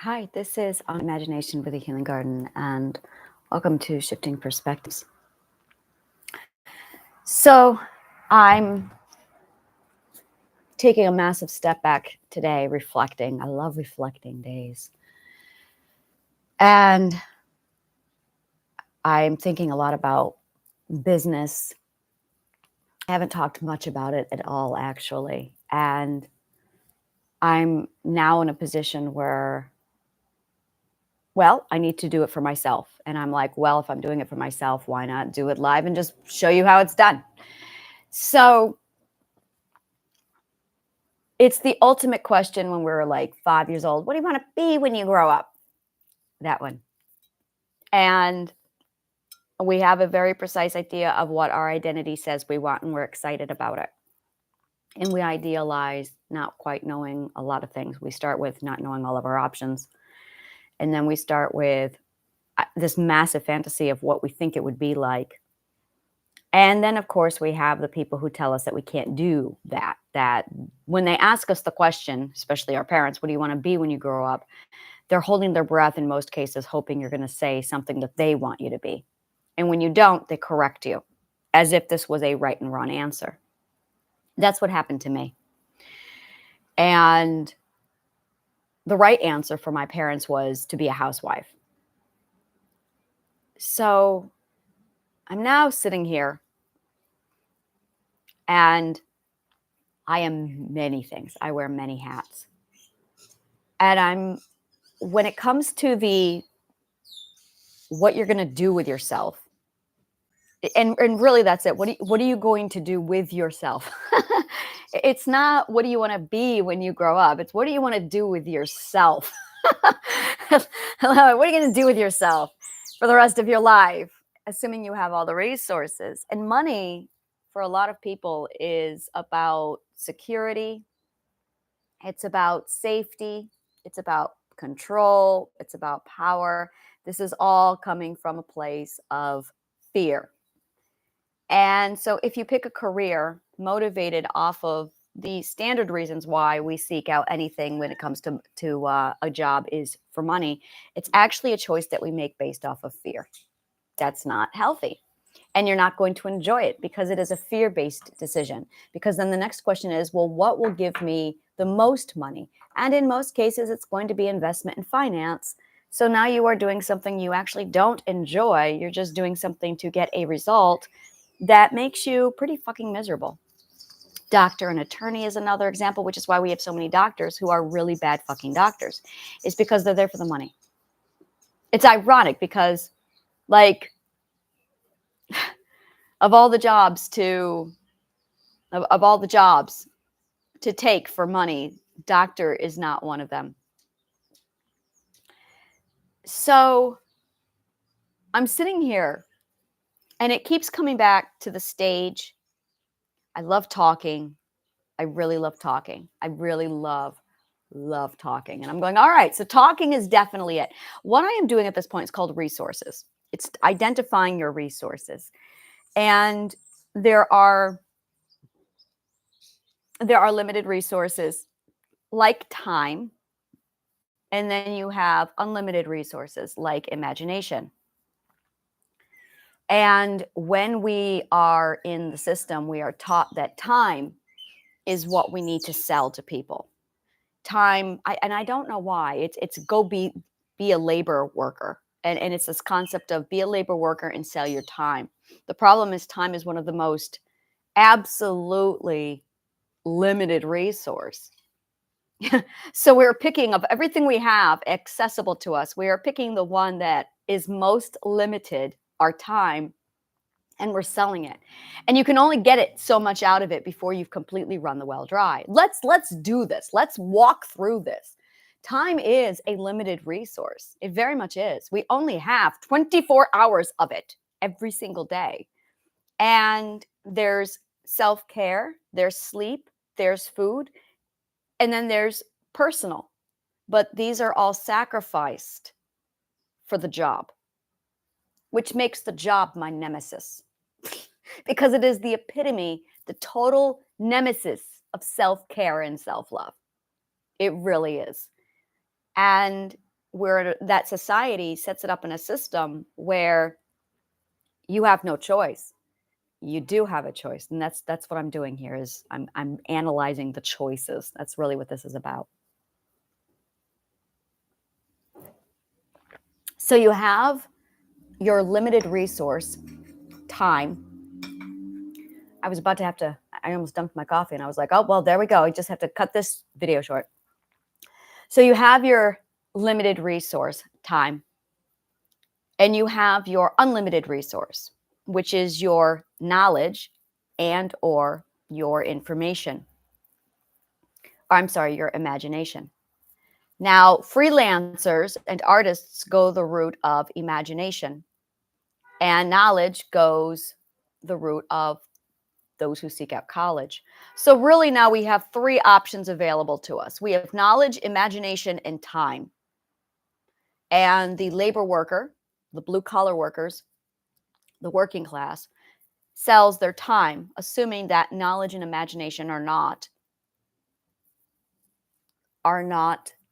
Hi, this is On Imagination with a Healing Garden, and welcome to Shifting Perspectives. So, I'm taking a massive step back today, reflecting. I love reflecting days. And I'm thinking a lot about business. I haven't talked much about it at all, actually. And I'm now in a position where, I need to do it for myself. And I'm like, well, if I'm doing it for myself, why not do it live and just show you how it's done? So, it's the ultimate question when we're like 5 years old. What do you want to be when you grow up? That one. And we have a very precise idea of what our identity says we want, and we're excited about it. And we idealize not quite knowing a lot of things. We start with not knowing all of our options. And then we start with this massive fantasy of what we think it would be like. And then, of course, we have the people who tell us that we can't do that. That when they ask us the question, especially our parents, what do you want to be when you grow up? They're holding their breath in most cases, hoping you're going to say something that they want you to be. And when you don't, they correct you as if this was a right and wrong answer. That's what happened to me. And the right answer for my parents was to be a housewife. So I'm now sitting here and I am many things. I wear many hats. And when it comes to what you're going to do with yourself, and really that's it. What are you going to do with yourself? It's not what do you want to be when you grow up. It's what do you want to do with yourself? Hello, what are you going to do with yourself for the rest of your life, assuming you have all the resources? And money for a lot of people is about security. It's about safety. It's about control. It's about power. This is all coming from a place of fear. And so if you pick a career motivated off of the standard reasons why we seek out anything when it comes to a job is for money, it's actually a choice that we make based off of fear. That's not healthy. And you're not going to enjoy it because it is a fear-based decision. Because then the next question is, well, what will give me the most money? And in most cases, it's going to be investment and finance. So now you are doing something you actually don't enjoy. You're just doing something to get a result that makes you pretty fucking miserable. Doctor and attorney is another example, which is why we have so many doctors who are really bad fucking doctors. It's because they're there for the money. It's ironic because, like, of all the jobs to take for money, doctor is not one of them. So I'm sitting here and it keeps coming back to the stage. I love talking. I really love talking. I really love talking. And I'm going, all right, so talking is definitely it. What I am doing at this point is called resources. It's identifying your resources. And there are limited resources like time. And then you have unlimited resources like imagination. And when we are in the system, we are taught that time is what we need to sell to people. Time, and I don't know why. It's go be a labor worker. And it's this concept of be a labor worker and sell your time. The problem is time is one of the most absolutely limited resource. So we're picking of everything we have accessible to us. We are picking the one that is most limited, our time, and we're selling it. And you can only get it so much out of it before you've completely run the well dry. Let's do this. Let's walk through this. Time is a limited resource. It very much is. We only have 24 hours of it every single day. And there's self-care, there's sleep, there's food, and then there's personal. But these are all sacrificed for the job, which makes the job my nemesis. Because it is the epitome, the total nemesis of self-care and self-love. It really is. And where that society sets it up in a system where you have no choice. You do have a choice, and that's what I'm doing here is I'm analyzing the choices. That's really what this is about. So you have your limited resource, time. I was about to have to, I almost dumped my coffee and I was like, oh, well, there we go. I just have to cut this video short. So you have your limited resource, time, and you have your unlimited resource, which is your knowledge and or your information. Or, I'm sorry, your imagination. Now, freelancers and artists go the route of imagination, and knowledge goes the route of those who seek out college. So, really, now we have three options available to us. We have knowledge, imagination, and time. And the labor worker, the blue collar workers, the working class, sells their time, assuming that knowledge and imagination are not.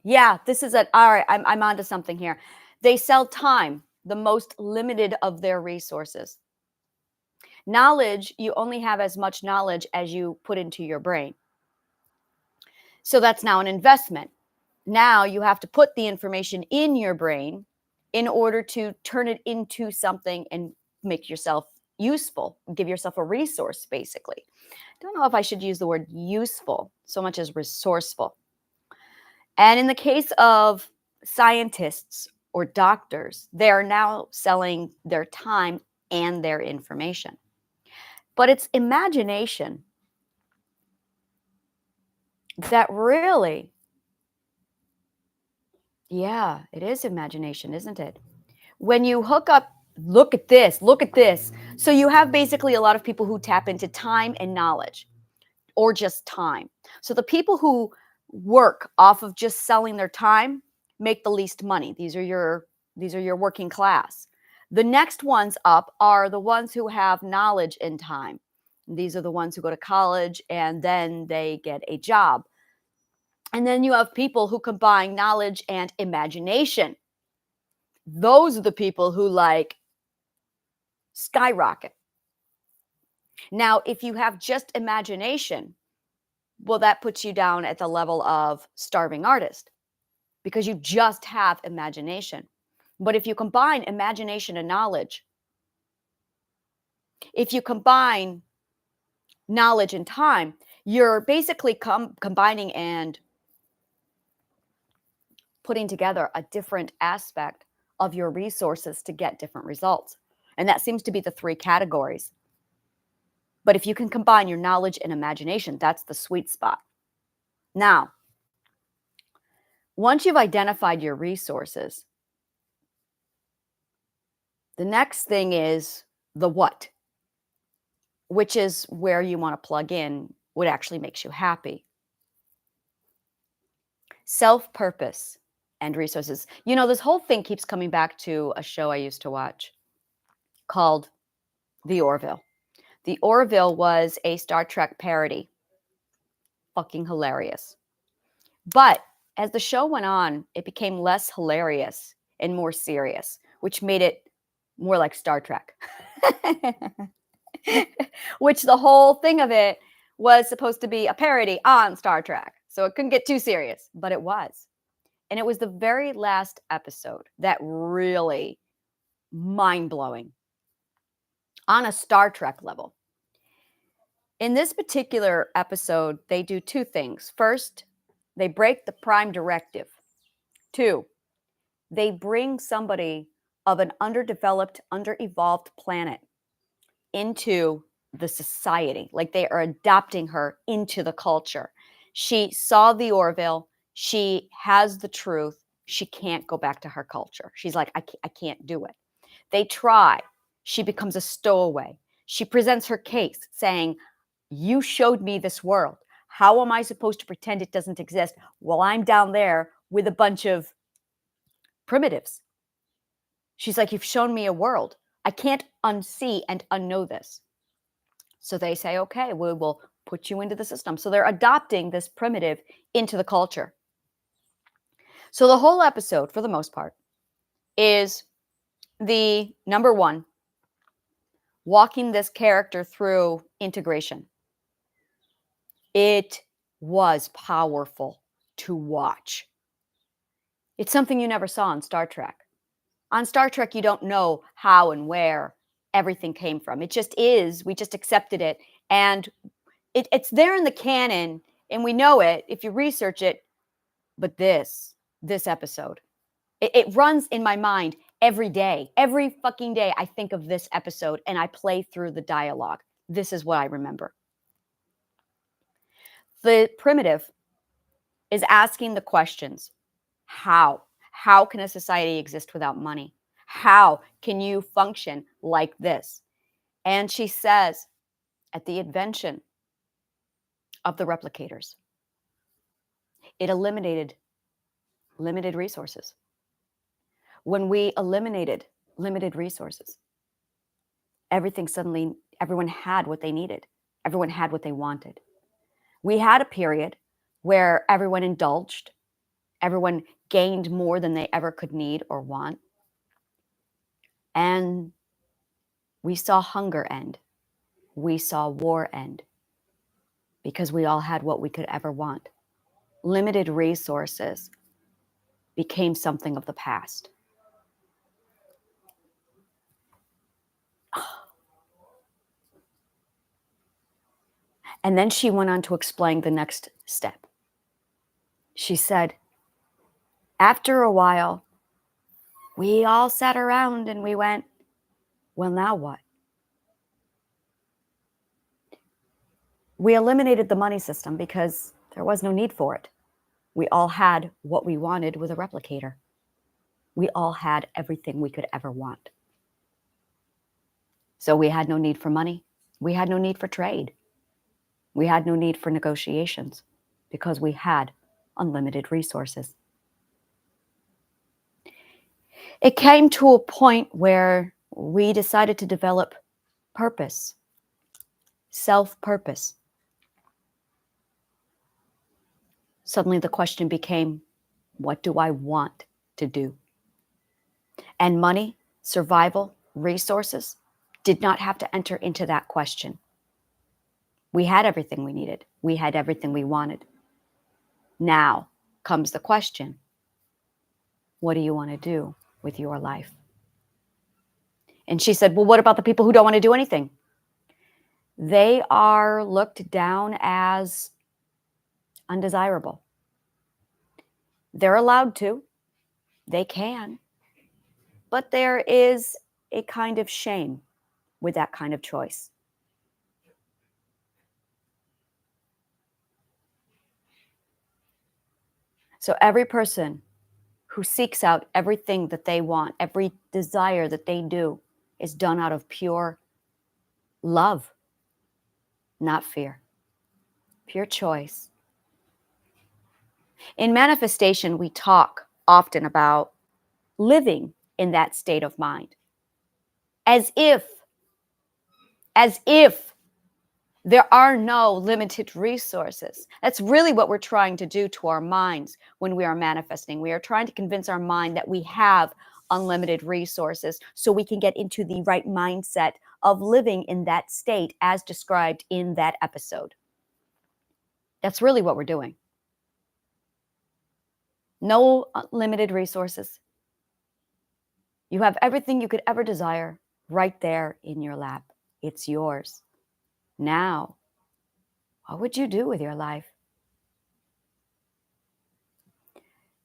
Yeah, this is it. All right, I'm onto something here. They sell time, the most limited of their resources. Knowledge, you only have as much knowledge as you put into your brain. So that's now an investment. Now you have to put the information in your brain in order to turn it into something and make yourself useful, give yourself a resource, basically. I don't know if I should use the word useful so much as resourceful. And in the case of scientists or doctors, they are now selling their time and their information. But it's imagination that really, yeah, it is imagination, isn't it? When you hook up, look at this, look at this. So you have basically a lot of people who tap into time and knowledge or just time. So the people who work off of just selling their time make the least money. These are your working class. The next ones up are the ones who have knowledge and time. These are the ones who go to college and then they get a job. And then you have people who combine knowledge and imagination. Those are the people who like skyrocket. Now, if you have just imagination, well, that puts you down at the level of starving artist because you just have imagination. But if you combine imagination and knowledge, if you combine knowledge and time, you're basically combining and putting together a different aspect of your resources to get different results. And that seems to be the three categories. But if you can combine your knowledge and imagination, that's the sweet spot. Now, once you've identified your resources, the next thing is the what, which is where you want to plug in what actually makes you happy. Self-purpose and resources. You know, this whole thing keeps coming back to a show I used to watch called The Orville. The Orville was a Star Trek parody. Fucking hilarious. But as the show went on, it became less hilarious and more serious, which made it more like Star Trek. Which the whole thing of it was supposed to be a parody on Star Trek. So it couldn't get too serious, but it was. And it was the very last episode that really mind-blowing on a Star Trek level. In this particular episode, they do two things. First, they break the prime directive. Two, they bring somebody of an underdeveloped, underevolved planet into the society. Like they are adopting her into the culture. She saw the Orville. She has the truth. She can't go back to her culture. She's like, I can't do it. They try. She becomes a stowaway. She presents her case saying, you showed me this world. How am I supposed to pretend it doesn't exist while I'm down there with a bunch of primitives? She's like, you've shown me a world. I can't unsee and unknow this. So they say, okay, we will put you into the system. So they're adopting this primitive into the culture. So the whole episode, for the most part, is the number one, walking this character through integration. It was powerful to watch. It's something you never saw on Star Trek. On Star Trek, you don't know how and where everything came from. It just is. We just accepted it. And it's there in the canon, and we know it if you research it. But this episode, it runs in my mind every day. Every fucking day, I think of this episode and I play through the dialogue. This is what I remember. The primitive is asking the questions. How? How can a society exist without money? How can you function like this? And she says, at the invention of the replicators, it eliminated limited resources. When we eliminated limited resources, everyone had what they needed. Everyone had what they wanted. We had a period where everyone indulged, everyone gained more than they ever could need or want. And we saw hunger end. We saw war end because we all had what we could ever want. Limited resources became something of the past. And then she went on to explain the next step. She said, after a while, we all sat around and we went, well, now what? We eliminated the money system because there was no need for it. We all had what we wanted with a replicator. We all had everything we could ever want. So we had no need for money. We had no need for trade. We had no need for negotiations because we had unlimited resources. It came to a point where we decided to develop purpose, self-purpose. Suddenly the question became, what do I want to do? And money, survival, resources did not have to enter into that question. We had everything we needed. We had everything we wanted. Now comes the question, what do you want to do with your life? And she said, well, what about the people who don't want to do anything? They are looked down as undesirable. They're allowed to. They can. But there is a kind of shame with that kind of choice. So every person who seeks out everything that they want, every desire that they do, is done out of pure love, not fear. Pure choice. In manifestation, we talk often about living in that state of mind, as if there are no limited resources. That's really what we're trying to do to our minds when we are manifesting. We are trying to convince our mind that we have unlimited resources so we can get into the right mindset of living in that state as described in that episode. That's really what we're doing. No limited resources. You have everything you could ever desire right there in your lap. It's yours. Now, what would you do with your life?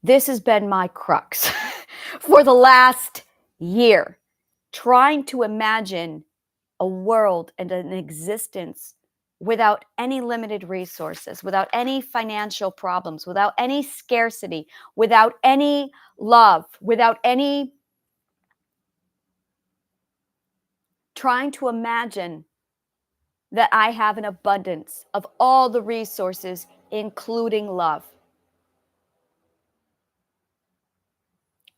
This has been my crux for the last year, trying to imagine a world and an existence without any limited resources, without any financial problems, without any scarcity, without any love, without any trying to imagine that I have an abundance of all the resources, including love.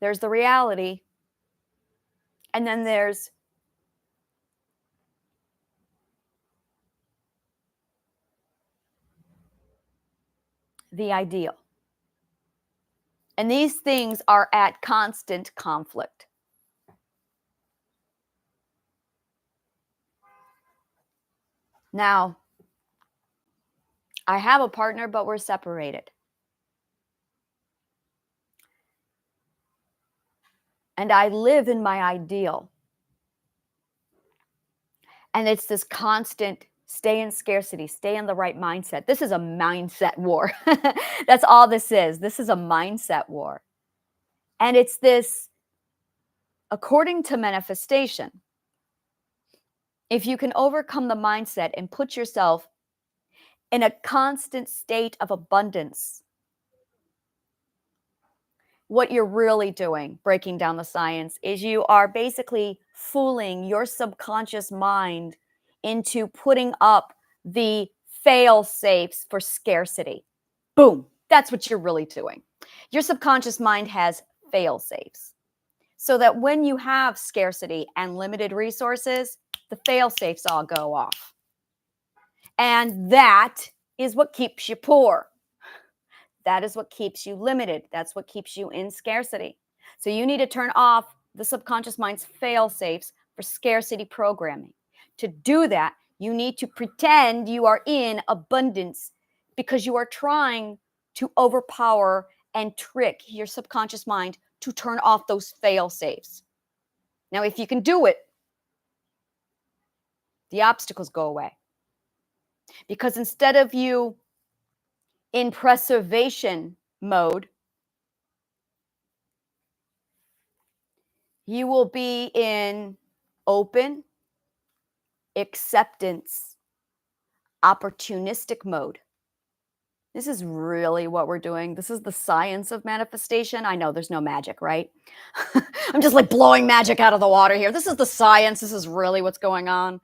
There's the reality, and then there's the ideal. And these things are at constant conflict. Now, I have a partner, but we're separated. And I live in my ideal. And it's this constant stay in scarcity, stay in the right mindset. This is a mindset war. That's all this is. This is a mindset war. And it's this, according to manifestation, if you can overcome the mindset and put yourself in a constant state of abundance, what you're really doing, breaking down the science, is you are basically fooling your subconscious mind into putting up the fail safes for scarcity. Boom. That's what you're really doing. Your subconscious mind has fail safes so that when you have scarcity and limited resources, the fail safes all go off. And that is what keeps you poor. That is what keeps you limited. That's what keeps you in scarcity. So you need to turn off the subconscious mind's fail safes for scarcity programming. To do that, you need to pretend you are in abundance because you are trying to overpower and trick your subconscious mind to turn off those fail safes. Now, if you can do it, the obstacles go away. Because instead of you in preservation mode, you will be in open acceptance, opportunistic mode. This is really what we're doing. This is the science of manifestation. I know there's no magic, right? I'm just like blowing magic out of the water here. This is the science. This is really what's going on.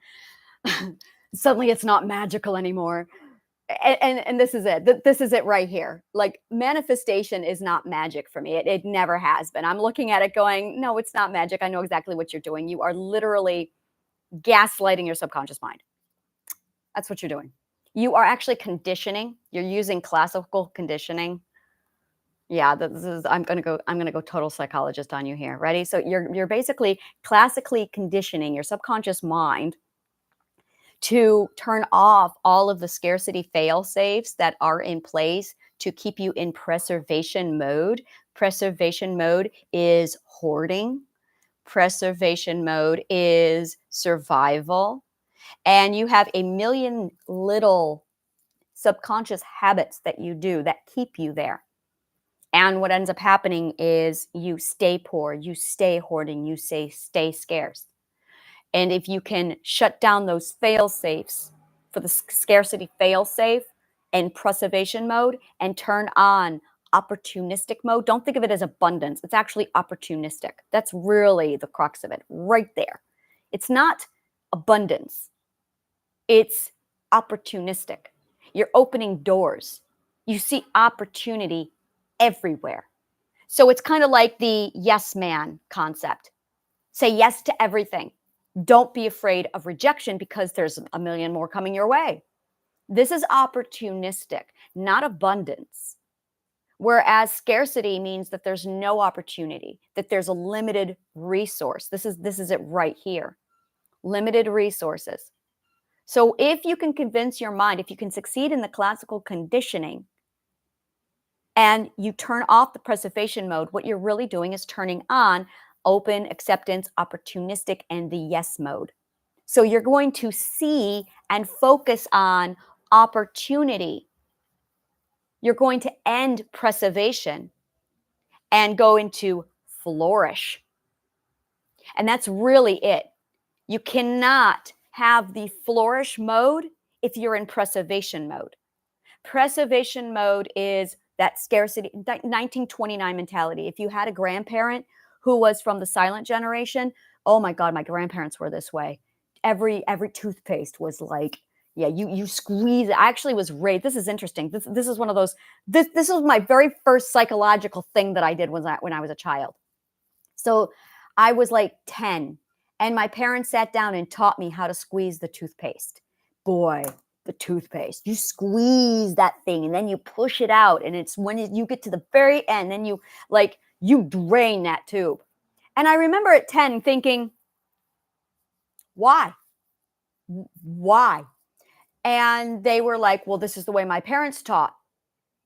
Suddenly it's not magical anymore. And this is it. This is it right here. Like manifestation is not magic for me. It never has been. I'm looking at it going, no, it's not magic. I know exactly what you're doing. You are literally gaslighting your subconscious mind. That's what you're doing. You are actually conditioning. You're using classical conditioning. Yeah, this is I'm gonna go total psychologist on you here. Ready? So you're basically classically conditioning your subconscious mind to turn off all of the scarcity fail safes that are in place to keep you in preservation mode. Preservation mode is hoarding. Preservation mode is survival. And you have a million little subconscious habits that you do that keep you there. And what ends up happening is you stay poor, you stay hoarding, you stay scarce. And if you can shut down those fail safes for the scarcity fail safe and preservation mode and turn on opportunistic mode, don't think of it as abundance. It's actually opportunistic. That's really the crux of it right there. It's not abundance. It's opportunistic. You're opening doors. You see opportunity everywhere. So it's kind of like the yes man concept. Say yes to everything. Don't be afraid of rejection because there's a million more coming your way. This is opportunistic, not abundance. Whereas scarcity means that there's no opportunity, that there's a limited resource. This is it right here. Limited resources. So if you can convince your mind, if you can succeed in the classical conditioning and you turn off the preservation mode, what you're really doing is turning on open, acceptance, opportunistic, and the yes mode. So you're going to see and focus on opportunity. You're going to end preservation and go into flourish. And that's really it. You cannot have the flourish mode if you're in preservation mode. Preservation mode is that scarcity, 1929 mentality. If you had a grandparent who was from the silent generation, oh my God, my grandparents were this way. Every toothpaste was like, yeah, you squeeze it. I actually was raised. This is interesting. This is one of those. This was my very first psychological thing that I did when I was a child. So I was like 10, and my parents sat down and taught me how to squeeze the toothpaste. Boy, the toothpaste. You squeeze that thing and then you push it out. And it's when you get to the very end, then you drain that tube. And I remember at 10 thinking, why? Why? And they were like, well, this is the way my parents taught.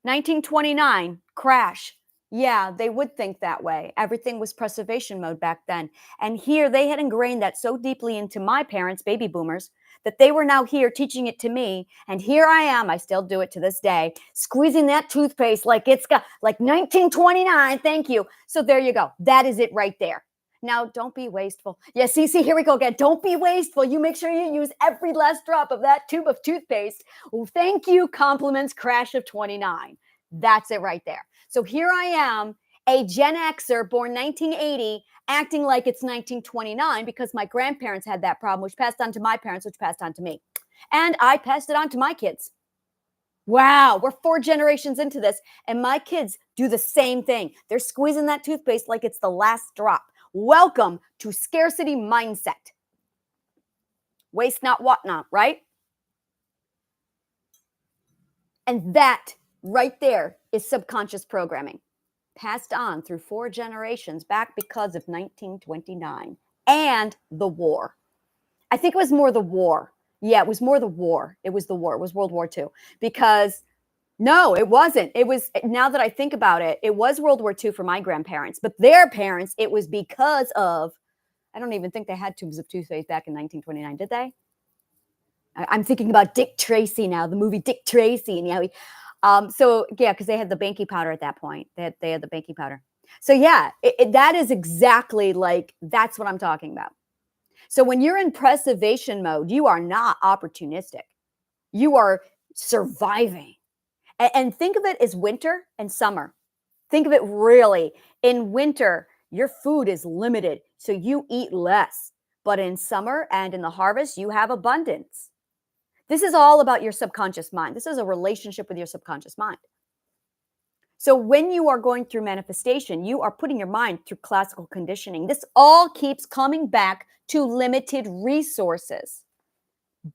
1929, crash. Yeah, they would think that way. Everything was preservation mode back then. And here they had ingrained that so deeply into my parents, baby boomers, that they were now here teaching it to me. And here I am, I still do it to this day, squeezing that toothpaste like it's got like 1929. Thank you. So there you go. That is it right there. Now, don't be wasteful. Yeah, see, here we go again. Don't be wasteful. You make sure you use every last drop of that tube of toothpaste. Well, thank you, compliments, crash of 29. That's it right there. So here I am, a Gen Xer born 1980, acting like it's 1929 because my grandparents had that problem, which passed on to my parents, which passed on to me. And I passed it on to my kids. Wow, we're 4 generations into this, and my kids do the same thing. They're squeezing that toothpaste like it's the last drop. Welcome to scarcity mindset. Waste not, what not, right? And that right there is subconscious programming, passed on through 4 generations back because of 1929 and the war. I think it was more the war. Yeah, it was more the war. It was the war. It was World War II. Because no, it wasn't. It was, now that I think about it, it was World War II for my grandparents, but their parents, it was because of, I don't even think they had tubes of toothpaste back in 1929, did they? I'm thinking about Dick Tracy now, the movie Dick Tracy, and so yeah, because they had the banking powder at that point. They had the banking powder. So yeah, that is exactly like, that's what I'm talking about. So when you're in preservation mode, you are not opportunistic. You are surviving. And think of it as winter and summer. Think of it really. In winter, your food is limited, so you eat less. But in summer and in the harvest, you have abundance. This is all about your subconscious mind. This is a relationship with your subconscious mind. So when you are going through manifestation, you are putting your mind through classical conditioning. This all keeps coming back to limited resources.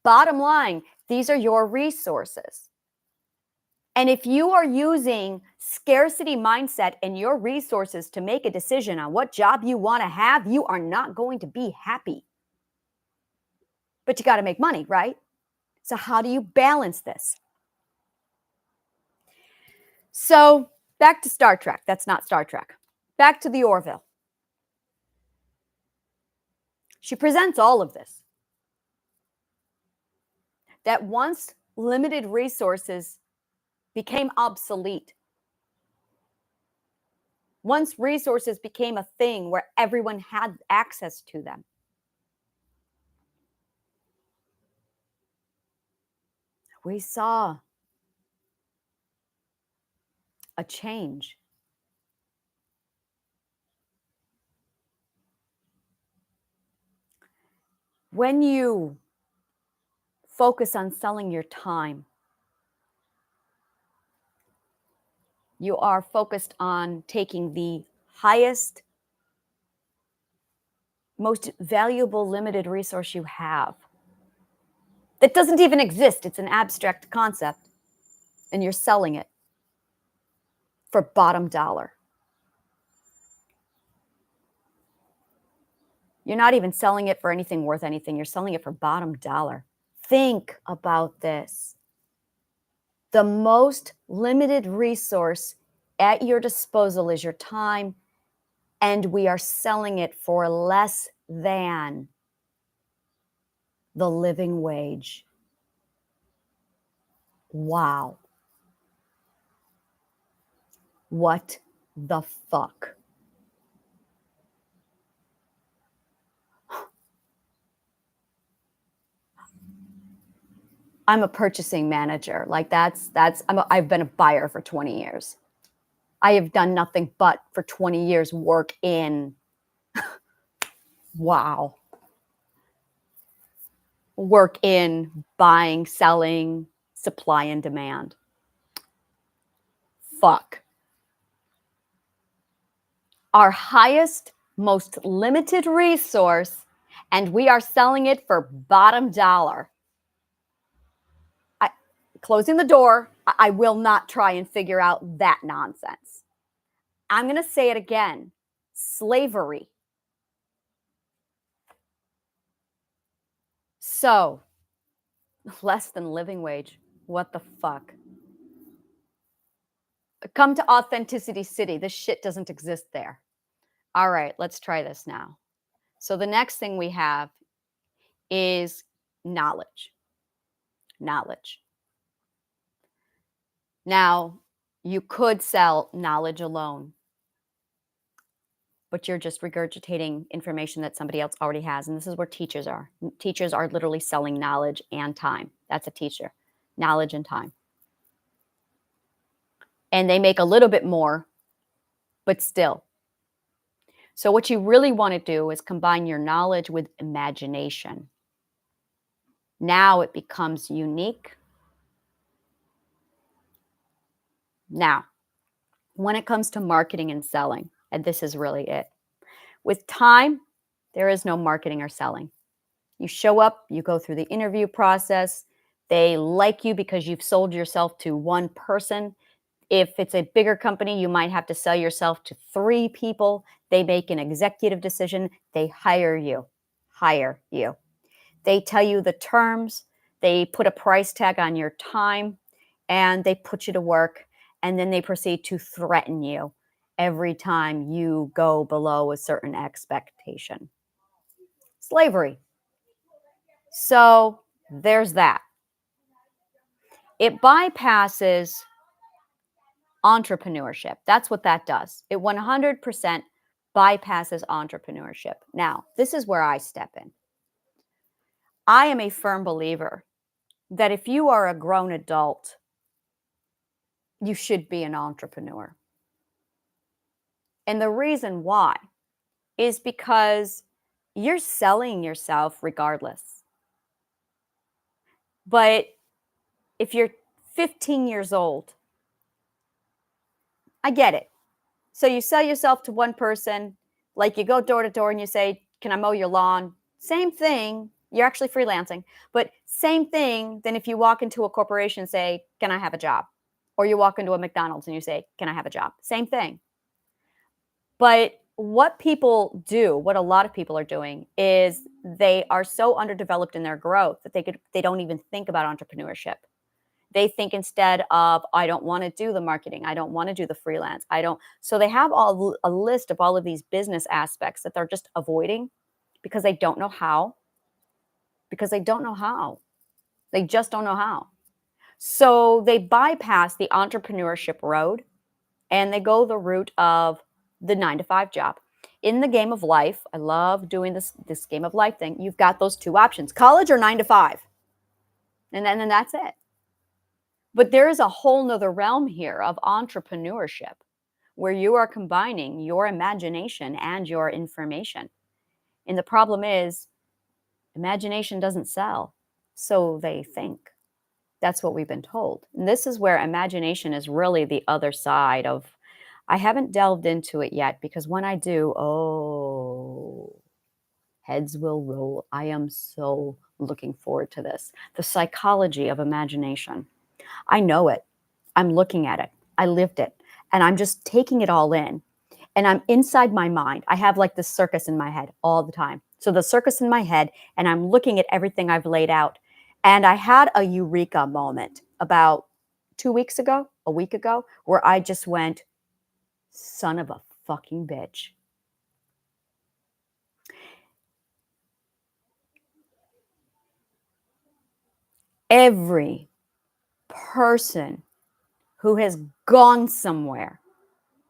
Bottom line, these are your resources. And if you are using scarcity mindset and your resources to make a decision on what job you want to have, you are not going to be happy. But you got to make money, right? So how do you balance this? So back to Star Trek. That's not Star Trek. Back to the Orville. She presents all of this. That once limited resources became obsolete. Once resources became a thing where everyone had access to them. We saw a change. When you focus on selling your time, you are focused on taking the highest, most valuable limited resource you have that doesn't even exist. It's an abstract concept, and you're selling it for bottom dollar. You're not even selling it for anything worth anything. You're selling it for bottom dollar. Think about this. The most limited resource at your disposal is your time, and we are selling it for less than the living wage. Wow. What the fuck? I'm a purchasing manager. Like I've been a buyer for 20 years. I have done nothing but for 20 years work in, wow. Work in buying, selling, supply and demand. Fuck. Our highest, most limited resource, and we are selling it for bottom dollar. closing the door. I will not try and figure out that nonsense. I'm going to say it again. Slavery. So, less than living wage. What the fuck? Come to Authenticity City. This shit doesn't exist there. All right, let's try this now. So the next thing we have is knowledge. Knowledge. Now, you could sell knowledge alone, but you're just regurgitating information that somebody else already has. And this is where teachers are. Teachers are literally selling knowledge and time. That's a teacher. Knowledge and time. And they make a little bit more, but still. So what you really want to do is combine your knowledge with imagination. Now it becomes unique. Now, when it comes to marketing and selling, and this is really it, with time, there is no marketing or selling. You show up, you go through the interview process, they like you because you've sold yourself to one person. If it's a bigger company, you might have to sell yourself to 3 people. They make an executive decision, they hire you. Hire you. They tell you the terms, they put a price tag on your time, and they put you to work, and then they proceed to threaten you every time you go below a certain expectation. Slavery. So there's that. It bypasses entrepreneurship. That's what that does. It 100% bypasses entrepreneurship. Now, this is where I step in. I am a firm believer that if you are a grown adult, you should be an entrepreneur. And the reason why is because you're selling yourself regardless. But if you're 15 years old, I get it. So you sell yourself to one person, like you go door to door and you say, "Can I mow your lawn?" Same thing. You're actually freelancing, but same thing than if you walk into a corporation and say, "Can I have a job?" Or you walk into a McDonald's and you say, "Can I have a job?" Same thing. But what people do, what a lot of people are doing, is they are so underdeveloped in their growth that they don't even think about entrepreneurship. They think instead of, I don't want to do the marketing, I don't want to do the freelance, I don't. So they have a list of all of these business aspects that they're just avoiding because they don't know how. Because they don't know how. They just don't know how. So they bypass the entrepreneurship road and they go the route of the 9-to-5 job. In the game of life, I love doing this game of life thing. You've got those 2 options, college or 9-to-5. And then that's it. But there is a whole nother realm here of entrepreneurship where you are combining your imagination and your information. And the problem is, imagination doesn't sell, so they think. That's what we've been told. And this is where imagination is really the other side of, I haven't delved into it yet because when I do, heads will roll. I am so looking forward to this. The psychology of imagination. I know it. I'm looking at it. I lived it. And I'm just taking it all in. And I'm inside my mind. I have like this circus in my head all the time. So the circus in my head, and I'm looking at everything I've laid out. And I had a eureka moment about 2 weeks ago, a week ago, where I just went, son of a fucking bitch. Every person who has gone somewhere,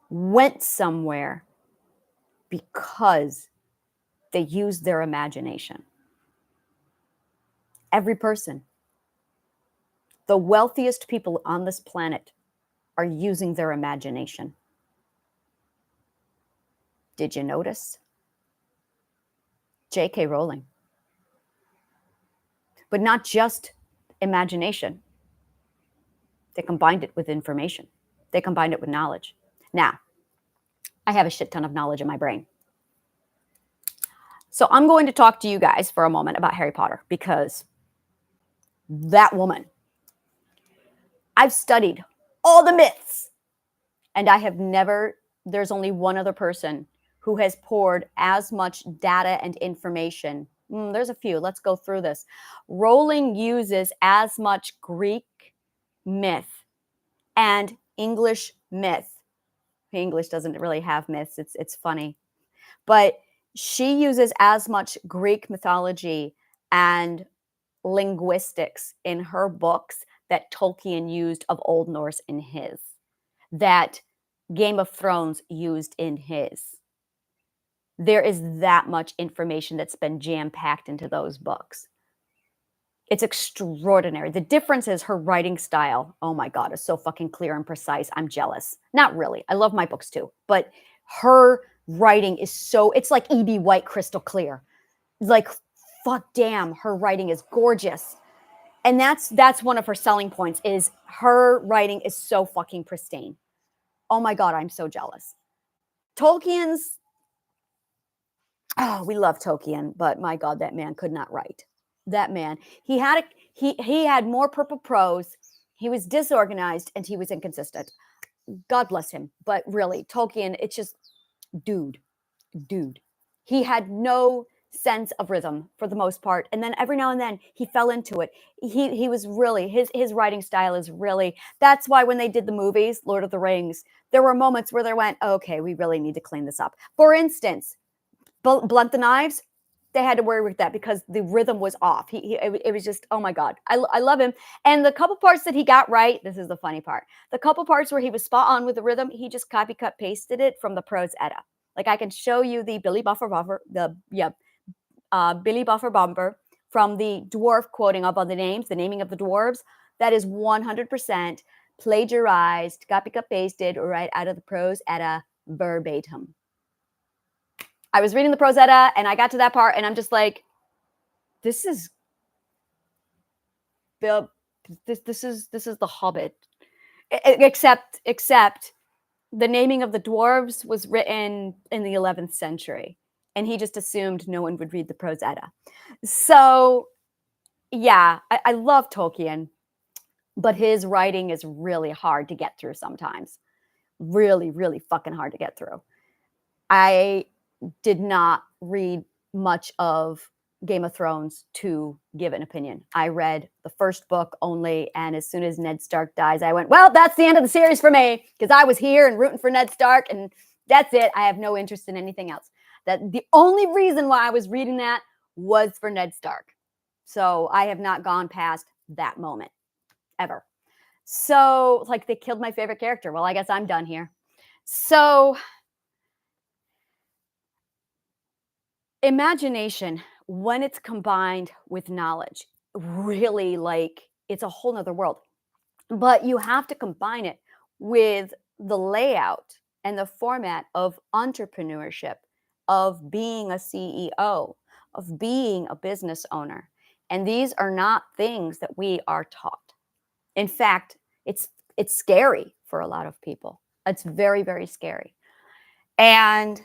went somewhere because they used their imagination. Every person. The wealthiest people on this planet are using their imagination. Did you notice? J.K. Rowling. But not just imagination. They combined it with information. They combined it with knowledge. Now, I have a shit ton of knowledge in my brain. So I'm going to talk to you guys for a moment about Harry Potter because that woman, I've studied all the myths, and I have never, there's only one other person who has poured as much data and information. There's a few. Let's go through this. Rowling uses as much Greek myth and English myth. English doesn't really have myths. It's funny. But she uses as much Greek mythology and linguistics in her books that Tolkien used of Old Norse in his, that Game of Thrones used in his. There is that much information that's been jam-packed into those books. It's extraordinary. The difference is her writing style, oh my God, is so fucking clear and precise. I'm jealous. Not really. I love my books too. But her writing is so, it's like E.B. White crystal clear. Like, fuck damn, her writing is gorgeous. And that's one of her selling points, is her writing is so fucking pristine. Oh my God, I'm so jealous. Tolkien's, oh, we love Tolkien, but my God, that man could not write. That man, he had more purple prose. He was disorganized and he was inconsistent. God bless him. But really, Tolkien, it's just, dude. He had no sense of rhythm for the most part, and then every now and then he fell into it. He was really, his writing style is really, that's why when they did the movies Lord of the Rings, there were moments where they went, okay, we really need to clean this up. For instance, Blunt the Knives, they had to worry with that because the rhythm was off. It was just, oh my God, I love him. And the couple parts that he got right, this is the funny part, the couple parts where he was spot on with the rhythm, he just copy cut pasted it from the prose edda. Like, I can show you the Billy Buffer Bumper, Billy Buffer Bumper from the dwarf quoting up on the names, the naming of the dwarves. That is 100% plagiarized, copy cut pasted right out of the prose edda verbatim. I was reading the prose edda and I got to that part and I'm just like, this is the The Hobbit, except the naming of the dwarves was written in the 11th century, and he just assumed no one would read the prose edda. So, yeah, I love Tolkien, but his writing is really hard to get through sometimes. Really, really fucking hard to get through. I did not read much of Game of Thrones to give an opinion. I read the first book only, and as soon as Ned Stark dies, I went, well, that's the end of the series for me, because I was here and rooting for Ned Stark, and that's it. I have no interest in anything else. That the only reason why I was reading that was for Ned Stark. So I have not gone past that moment, ever. So, like, they killed my favorite character. Well, I guess I'm done here. So, imagination, when it's combined with knowledge, really, like, it's a whole nother world. But you have to combine it with the layout and the format of entrepreneurship, of being a CEO, of being a business owner. And these are not things that we are taught. In fact, it's scary for a lot of people. It's very, very scary. And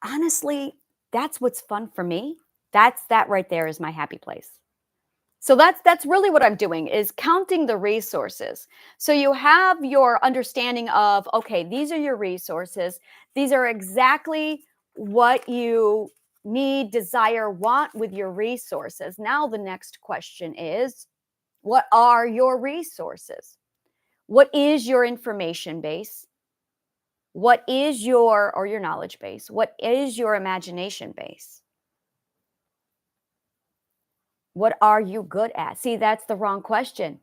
honestly, that's what's fun for me. That right there is my happy place. So that's really what I'm doing, is counting the resources. So you have your understanding of, okay, these are your resources. These are exactly what you need, desire, want with your resources. Now the next question is, what are your resources? What is your information base? What is your knowledge base? What is your imagination base? What are you good at? See, that's the wrong question,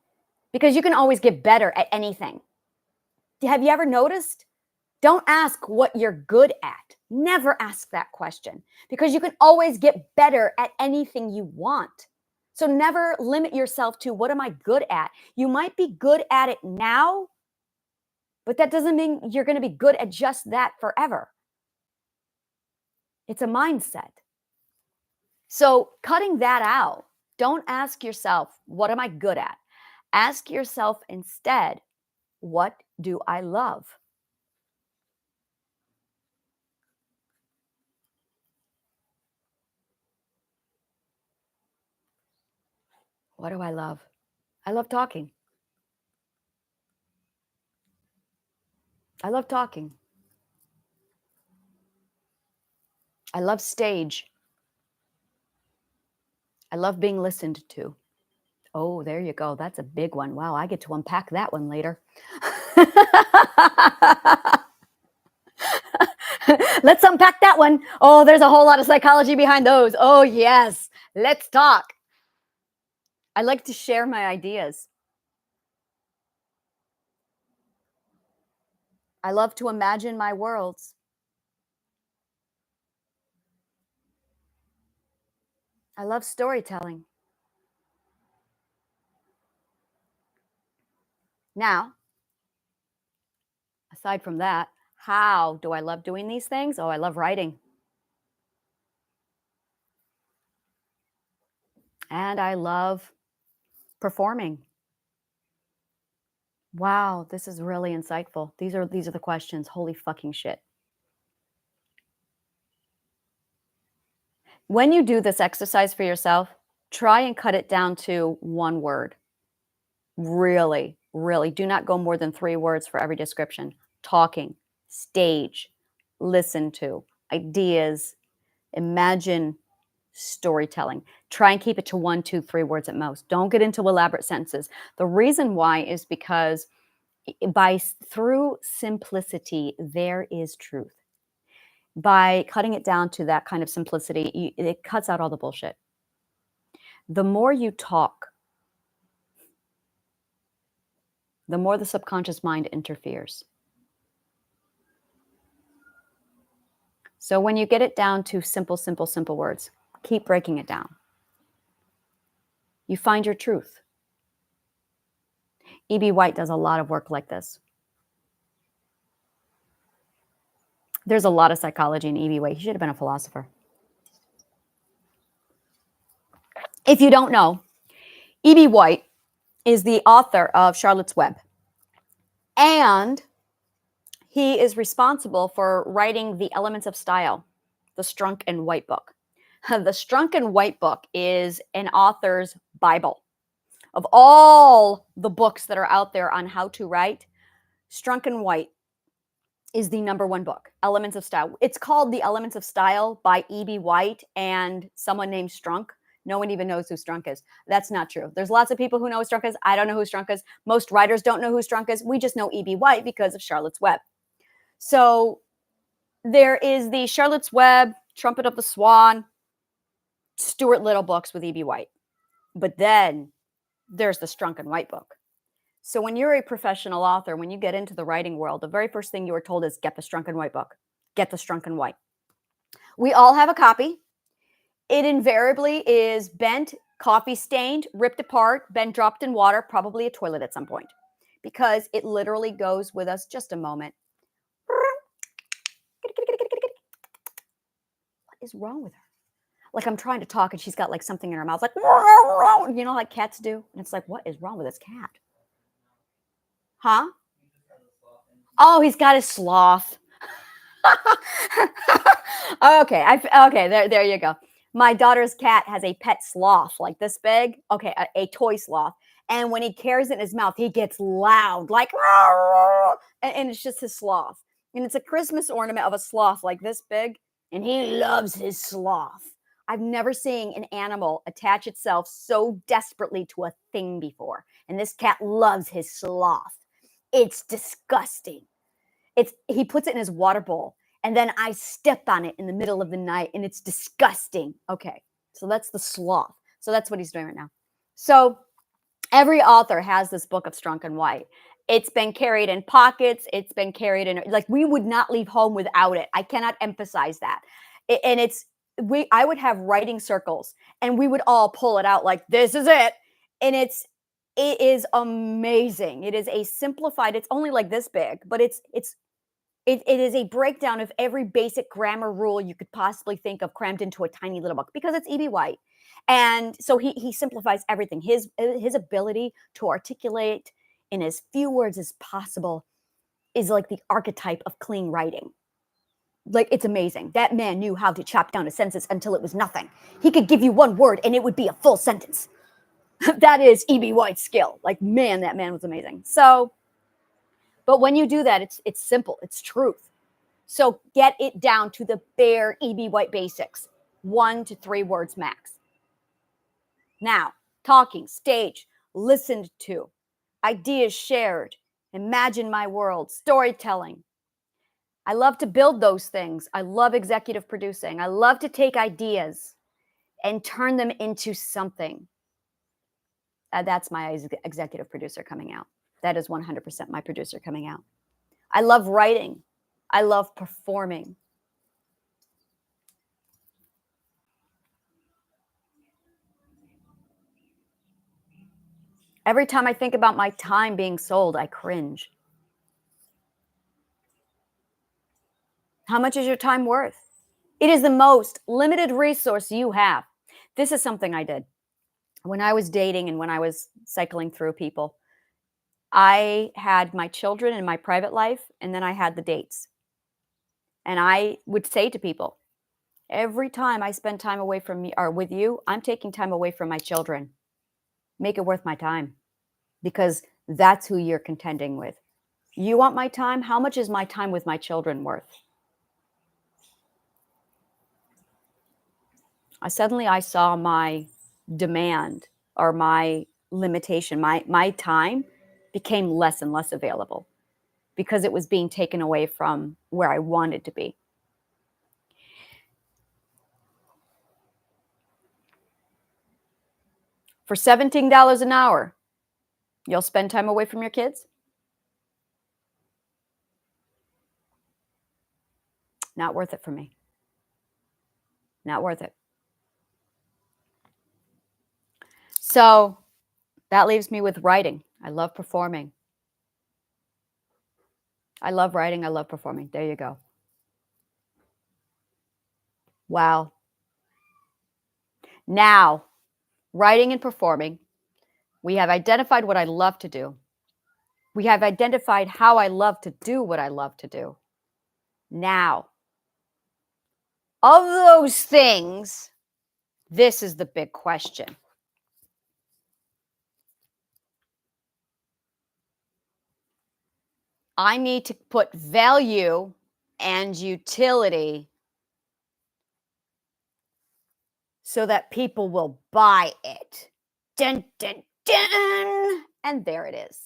because you can always get better at anything. Have you ever noticed? Don't ask what you're good at. Never ask that question, because you can always get better at anything you want. So never limit yourself to, what am I good at? You might be good at it now, but that doesn't mean you're going to be good at just that forever. It's a mindset. So cutting that out, don't ask yourself, what am I good at? Ask yourself instead, what do I love? What do I love? I love talking. I love talking. I love stage. I love being listened to. Oh, there you go. That's a big one. Wow, I get to unpack that one later. Let's unpack that one. Oh, there's a whole lot of psychology behind those. Oh, yes. Let's talk. I like to share my ideas. I love to imagine my worlds. I love storytelling. Now, aside from that, how do I love doing these things? Oh, I love writing. And I love performing. Wow, this is really insightful. These are the questions. Holy fucking shit. When you do this exercise for yourself, try and cut it down to one word. Really, really do not go more than 3 words for every description. Talking, stage, listen to, ideas, imagine, storytelling. Try and keep it to 1, 2, 3 words at most. Don't get into elaborate sentences. The reason why is because through simplicity, there is truth. By cutting it down to that kind of simplicity, it cuts out all the bullshit. The more you talk, the more the subconscious mind interferes. So when you get it down to simple, simple, simple words, keep breaking it down. You find your truth. E.B. White does a lot of work like this. There's a lot of psychology in E.B. White. He should have been a philosopher. If you don't know, E.B. White is the author of Charlotte's Web. And he is responsible for writing The Elements of Style, the Strunk and White book. The Strunk and White book is an author's Bible. Of all the books that are out there on how to write, Strunk and White is the #1 book, Elements of Style. It's called The Elements of Style by E.B. White and someone named Strunk. No one even knows who Strunk is. That's not true. There's lots of people who know who Strunk is. I don't know who Strunk is. Most writers don't know who Strunk is. We just know E.B. White because of Charlotte's Web. So there is the Charlotte's Web, Trumpet of the Swan, Stuart Little books with E.B. White. But then there's the Strunk and White book. So when you're a professional author, when you get into the writing world, the very first thing you are told is get the Strunk and White book. Get the Strunk and White. We all have a copy. It invariably is bent, coffee stained, ripped apart, been dropped in water, probably a toilet at some point, because it literally goes with us. Just a moment. What is wrong with her? Like I'm trying to talk and she's got like something in her mouth, like, you know, like cats do. And it's like, what is wrong with this cat? Huh? Oh, he's got his sloth. Okay, there you go. My daughter's cat has a pet sloth like this big. Okay, a toy sloth. And when he carries it in his mouth, he gets loud, like, and it's just his sloth. And it's a Christmas ornament of a sloth like this big. And he loves his sloth. I've never seen an animal attach itself so desperately to a thing before. And this cat loves his sloth. It's disgusting. He puts it in his water bowl. And then I step on it in the middle of the night and it's disgusting. Okay, so that's the sloth. So that's what he's doing right now. So every author has this book of Strunk and White. It's been carried in pockets. It's been carried in, like, we would not leave home without it. I cannot emphasize that. And I would have writing circles and we would all pull it out like, this is it. And it is amazing. It is a simplified, it's only like this big, but it is a breakdown of every basic grammar rule you could possibly think of crammed into a tiny little book because it's E.B. White. And so he simplifies everything. His ability to articulate in as few words as possible is like the archetype of clean writing. Like, it's amazing. That man knew how to chop down a sentence until it was nothing. He could give you one word and it would be a full sentence. That is E.B. White's skill. Like, man, that man was amazing. So But when you do that, it's simple. It's truth. So get it down to the bare E.B. White basics, 1 to 3 words max. Now, talking, stage, listened to, ideas shared, imagine my world, storytelling. I love to build those things. I love executive producing. I love to take ideas and turn them into something. That's my executive producer coming out. That is 100% my producer coming out. I love writing. I love performing. Every time I think about my time being sold, I cringe. How much is your time worth? It is the most limited resource you have. This is something I did when I was dating and when I was cycling through people. I had my children and my private life, and then I had the dates. And I would say to people, every time I spend time away from me or with you, I'm taking time away from my children. Make it worth my time, because that's who you're contending with. You want my time? How much is my time with my children worth? I saw my demand or my limitation, my time became less and less available because it was being taken away from where I wanted to be. For $17 an hour, you'll spend time away from your kids? Not worth it for me. Not worth it. So that leaves me with writing. I love performing. I love writing. I love performing. There you go. Wow. Now, writing and performing, we have identified what I love to do. We have identified how I love to do what I love to do. Now, of those things, this is the big question. I need to put value and utility so that people will buy it. Dun, dun, dun. And there it is.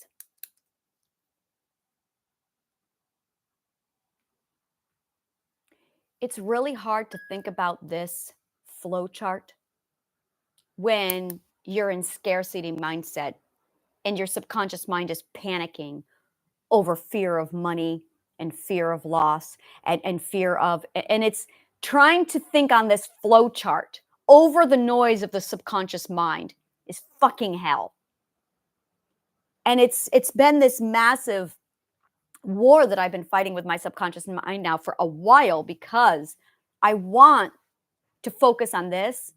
It's really hard to think about this flow chart when you're in scarcity mindset and your subconscious mind is panicking over fear of money and fear of loss and fear of, and it's trying to think on this flow chart over the noise of the subconscious mind is fucking hell. And it's been this massive war that I've been fighting with my subconscious mind now for a while, because I want to focus on this,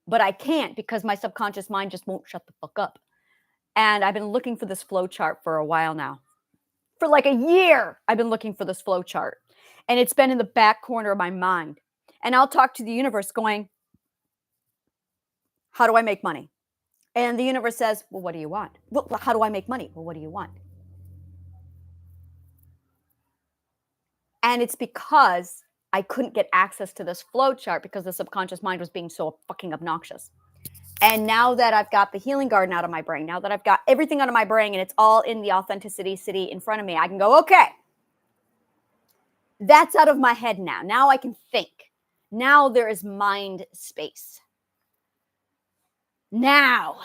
but I can't because my subconscious mind just won't shut the fuck up. And I've been looking for this flow chart for a while now. For like a year, I've been looking for this flow chart, and it's been in the back corner of my mind. And I'll talk to the universe going, how do I make money? And the universe says, well, what do you want? Well, how do I make money? Well, what do you want? And it's because I couldn't get access to this flow chart because the subconscious mind was being so fucking obnoxious. And now that I've got the healing garden out of my brain, now that I've got everything out of my brain and it's all in the authenticity city in front of me, I can go, okay, that's out of my head now. Now I can think. Now there is mind space. Now,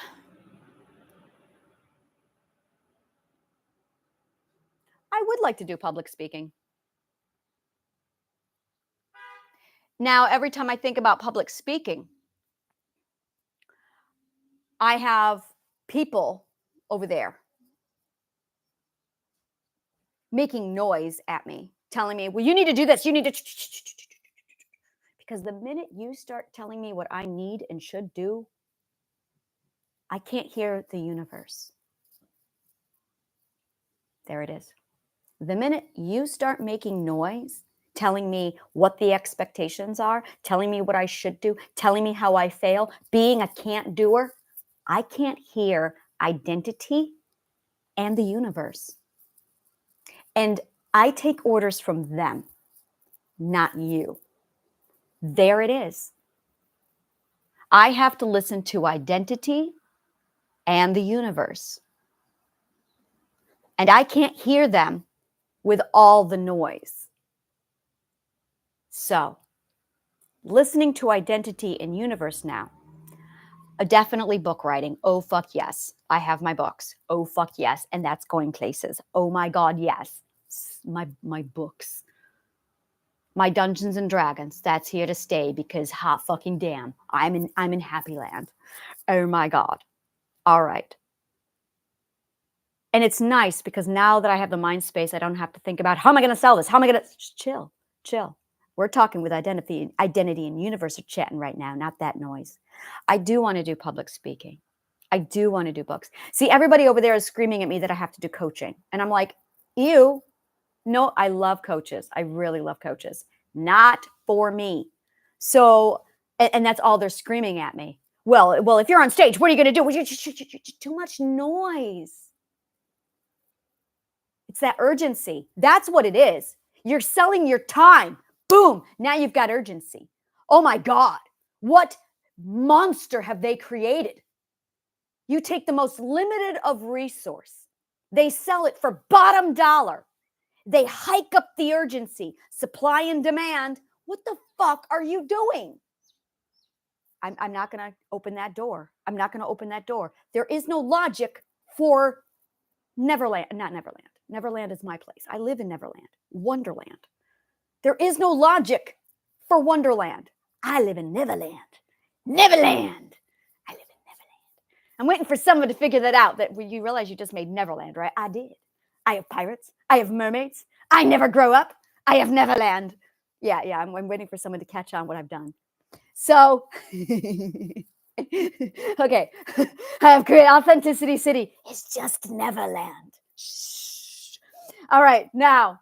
I would like to do public speaking. Now, every time I think about public speaking, I have people over there making noise at me, telling me, well, you need to do this. You need to. Because the minute you start telling me what I need and should do, I can't hear the universe. There it is. The minute you start making noise, telling me what the expectations are, telling me what I should do, telling me how I fail, being a can't doer, I can't hear identity and the universe. And I take orders from them, not you. There it is. I have to listen to identity and the universe. And I can't hear them with all the noise. So, listening to identity and universe now. Definitely book writing. Oh, fuck yes. I have my books. Oh, fuck yes. And that's going places. Oh my God, yes. My books. My Dungeons and Dragons. That's here to stay because hot fucking damn. I'm in Happy Land. Oh my God. All right. And it's nice because now that I have the mind space, I don't have to think about how am I going to sell this? How am I going to chill. We're talking with identity and universe are chatting right now, not that noise. I do want to do public speaking. I do want to do books. See, everybody over there is screaming at me that I have to do coaching. And I'm like, ew. No, I love coaches. I really love coaches. Not for me. So, and that's all they're screaming at me. Well, if you're on stage, what are you going to do? Too much noise. It's that urgency. That's what it is. You're selling your time. Boom. Now you've got urgency. Oh my God. What monster have they created? You take the most limited of resource. They sell it for bottom dollar. They hike up the urgency, supply and demand. What the fuck are you doing? I'm not going to open that door. I'm not going to open that door. There is no logic for Neverland, not Neverland. Neverland is my place. I live in Neverland, Wonderland. There is no logic for Wonderland. I live in Neverland. Neverland. I live in Neverland. I'm waiting for someone to figure that out, that you realize you just made Neverland, right? I did. I have pirates. I have mermaids. I never grow up. I have Neverland. Yeah, I'm waiting for someone to catch on what I've done. So, okay, I have great authenticity city. It's just Neverland. Shh. All right, now,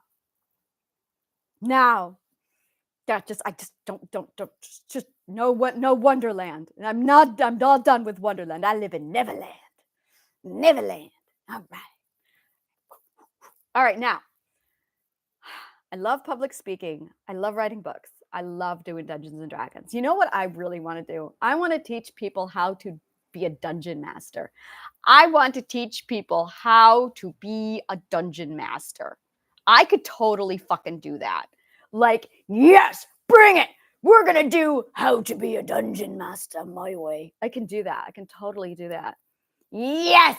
that I just don't, just no Wonderland. I'm not done with Wonderland. I live in Neverland. Neverland. All right, now, I love public speaking. I love writing books. I love doing Dungeons and Dragons. You know what I really want to do? I want to teach people how to be a dungeon master. I want to teach people how to be a dungeon master. I could totally fucking do that. Like, yes, bring it. We're going to do how to be a dungeon master my way. I can do that. I can totally do that. Yes,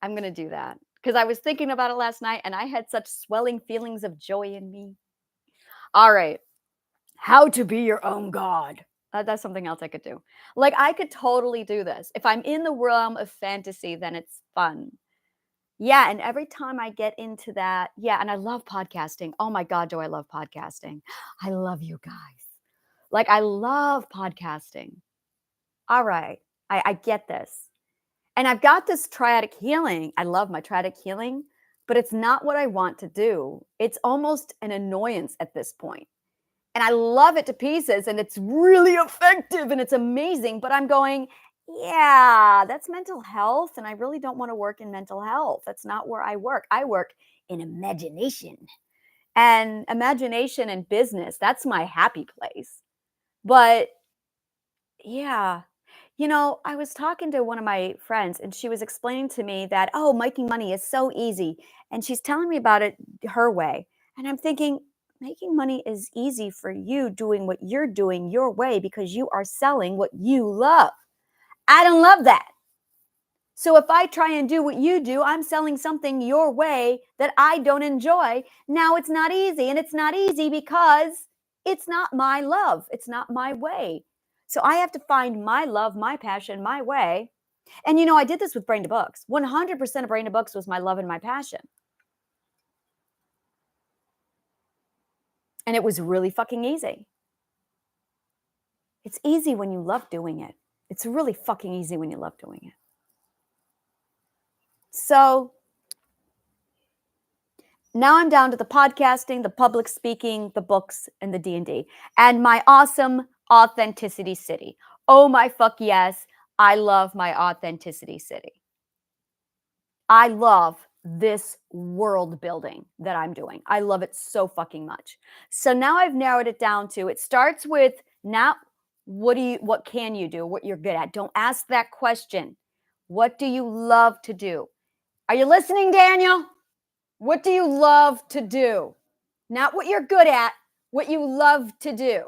I'm going to do that. Because I was thinking about it last night and I had such swelling feelings of joy in me. All right. How to be your own God. That's something else I could do. Like, I could totally do this. If I'm in the realm of fantasy, then it's fun. Yeah, and every time I get into that, yeah, and I love podcasting. Oh my God, do I love podcasting. I love you guys. Like, I love podcasting. All right, I get this. And I've got this triadic healing. I love my triadic healing, but it's not what I want to do. It's almost an annoyance at this point. And I love it to pieces and it's really effective and it's amazing. But I'm going, yeah, that's mental health. And I really don't want to work in mental health. That's not where I work. I work in imagination. And imagination and business, that's my happy place. But yeah, I was talking to one of my friends and she was explaining to me that, oh, making money is so easy. And she's telling me about it her way. And I'm thinking, making money is easy for you doing what you're doing your way because you are selling what you love. I don't love that. So if I try and do what you do, I'm selling something your way that I don't enjoy. Now it's not easy. And it's not easy because it's not my love. It's not my way. So I have to find my love, my passion, my way. And I did this with Brain to Books. 100% of Brain to Books was my love and my passion. And it was really fucking easy. It's easy when you love doing it. It's really fucking easy when you love doing it. So now I'm down to the podcasting, the public speaking, the books, and the D&D. And my awesome authenticity city. Oh my fuck yes. I love my authenticity city. I love this world building that I'm doing. I love it so fucking much. So now I've narrowed it down to, it starts with not what can you do, what you're good at. Don't ask that question. What do you love to do? Are you listening, Daniel? What do you love to do? Not what you're good at, what you love to do.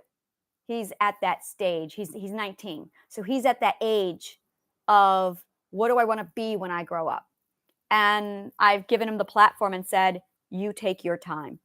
He's at that stage. He's 19. So he's at that age of, what do I want to be when I grow up? And I've given him the platform and said, you take your time.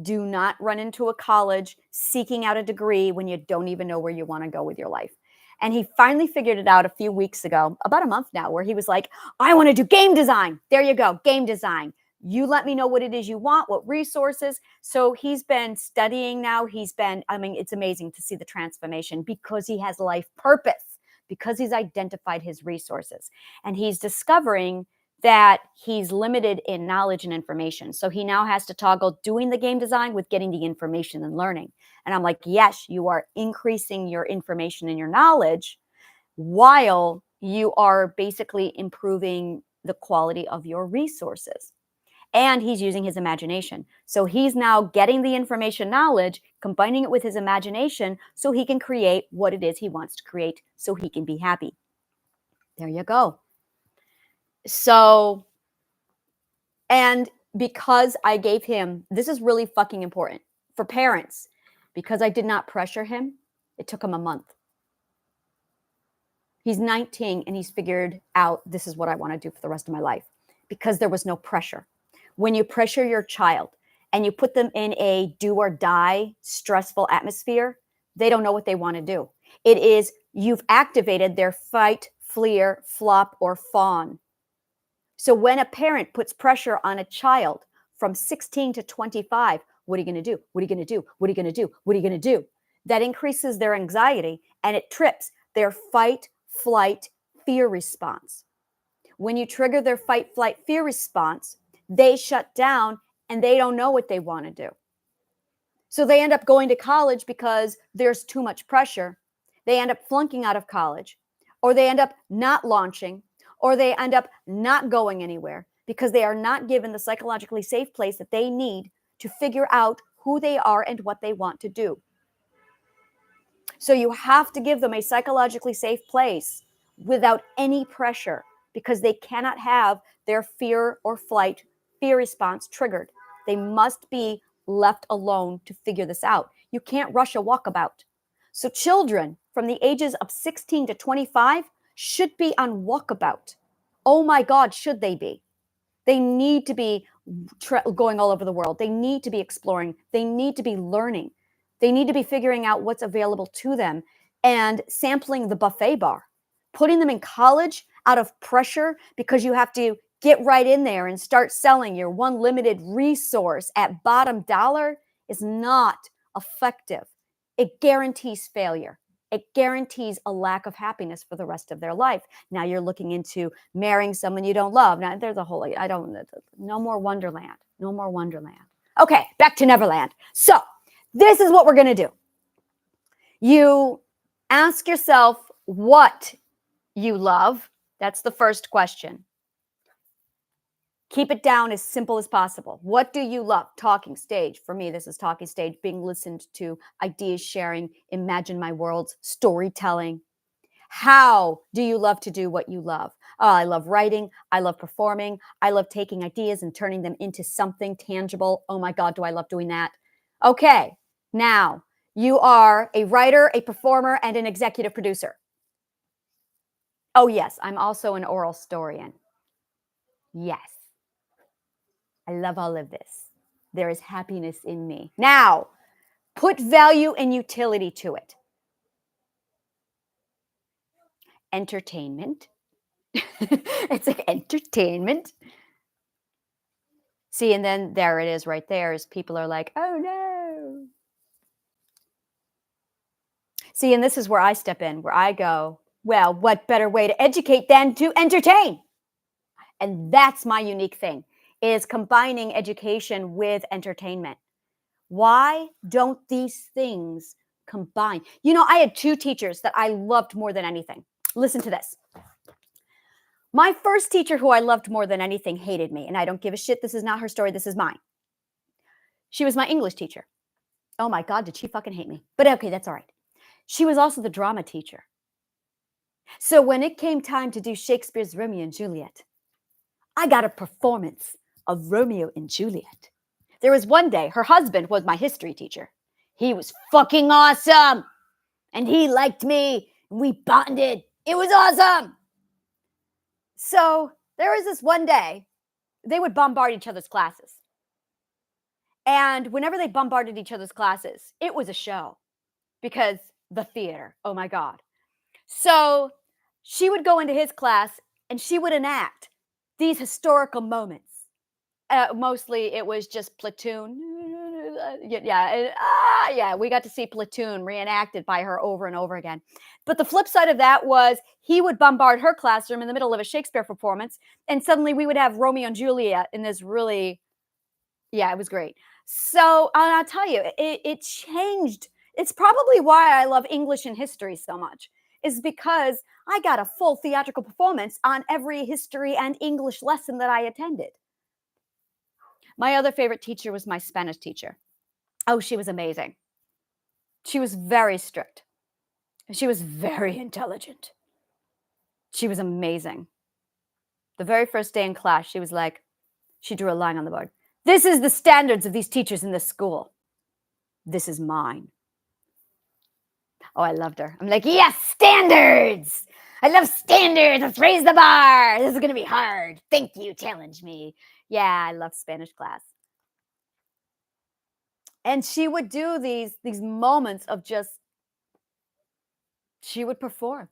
Do not run into a college seeking out a degree when you don't even know where you want to go with your life. And he finally figured it out a few weeks ago, about a month now, where he was like, I want to do game design. There you go, game design. You let me know what it is you want, what resources. So he's been studying now. It's amazing to see the transformation because he has life purpose, because he's identified his resources. And he's discovering that he's limited in knowledge and information. So he now has to toggle doing the game design with getting the information and learning. And I'm like, yes, you are increasing your information and your knowledge while you are basically improving the quality of your resources. And he's using his imagination. So he's now getting the information knowledge, combining it with his imagination so he can create what it is he wants to create so he can be happy. There you go. So, and because I gave him, this is really fucking important for parents, because I did not pressure him, it took him a month. He's 19 and he's figured out, this is what I want to do for the rest of my life, because there was no pressure. When you pressure your child and you put them in a do or die stressful atmosphere, they don't know what they want to do. It is, you've activated their fight, flee, flop, or fawn. So when a parent puts pressure on a child from 16 to 25, what are you going to do? What are you going to do? What are you going to do? What are you going to do? That increases their anxiety and it trips their fight, flight, fear response. When you trigger their fight, flight, fear response, they shut down and they don't know what they want to do. So they end up going to college because there's too much pressure. They end up flunking out of college, or they end up not launching, or they end up not going anywhere because they are not given the psychologically safe place that they need to figure out who they are and what they want to do. So you have to give them a psychologically safe place without any pressure, because they cannot have their fear or flight, fear response triggered. They must be left alone to figure this out. You can't rush a walkabout. So children from the ages of 16 to 25 should be on walkabout. Oh my God, should they be? They need to be going all over the world. They need to be exploring. They need to be learning. They need to be figuring out what's available to them and sampling the buffet bar. Putting them in college out of pressure because you have to get right in there and start selling your one limited resource at bottom dollar is not effective. It guarantees failure. It guarantees a lack of happiness for the rest of their life. Now you're looking into marrying someone you don't love. Now there's a whole, no more Wonderland. No more Wonderland. Okay, back to Neverland. So this is what we're going to do. You ask yourself what you love. That's the first question. Keep it down as simple as possible. What do you love? Talking stage. For me, this is talking stage, being listened to, ideas sharing, imagine my worlds, storytelling. How do you love to do what you love? Oh, I love writing. I love performing. I love taking ideas and turning them into something tangible. Oh my God, do I love doing that? Okay, now you are a writer, a performer, and an executive producer. Oh yes, I'm also an oral historian. Yes. I love all of this. There is happiness in me. Now, put value and utility to it. Entertainment. It's like entertainment. See, and then there it is right there, is people are like, oh no. See, and this is where I step in, where I go, well, what better way to educate than to entertain? And that's my unique thing, is combining education with entertainment. Why don't these things combine? You know, I had two teachers that I loved more than anything. Listen to this. My first teacher, who I loved more than anything, hated me. And I don't give a shit. This is not her story. This is mine. She was my English teacher. Oh my God, did she fucking hate me? But okay, that's all right. She was also the drama teacher. So when it came time to do Shakespeare's Romeo and Juliet, I got a performance of Romeo and Juliet. There was one day, her husband was my history teacher. He was fucking awesome. And he liked me. And we bonded. It was awesome. So there was this one day, they would bombard each other's classes. And whenever they bombarded each other's classes, it was a show because the theater, oh my God. So she would go into his class and she would enact these historical moments. Mostly it was just Platoon. Yeah, we got to see Platoon reenacted by her over and over again. But the flip side of that was he would bombard her classroom in the middle of a Shakespeare performance, and suddenly we would have Romeo and Juliet in this really, it was great. So I'll tell you, it changed. It's probably why I love English and history so much, is because I got a full theatrical performance on every history and English lesson that I attended. My other favorite teacher was my Spanish teacher. Oh, she was amazing. She was very strict. She was very intelligent. She was amazing. The very first day in class, she was like, she drew a line on the board. This is the standards of these teachers in this school. This is mine. Oh, I loved her. I'm like, yes, standards. I love standards. Let's raise the bar. This is going to be hard. Thank you. Challenge me. Yeah, I love Spanish class. And she would do these moments of just, she would perform.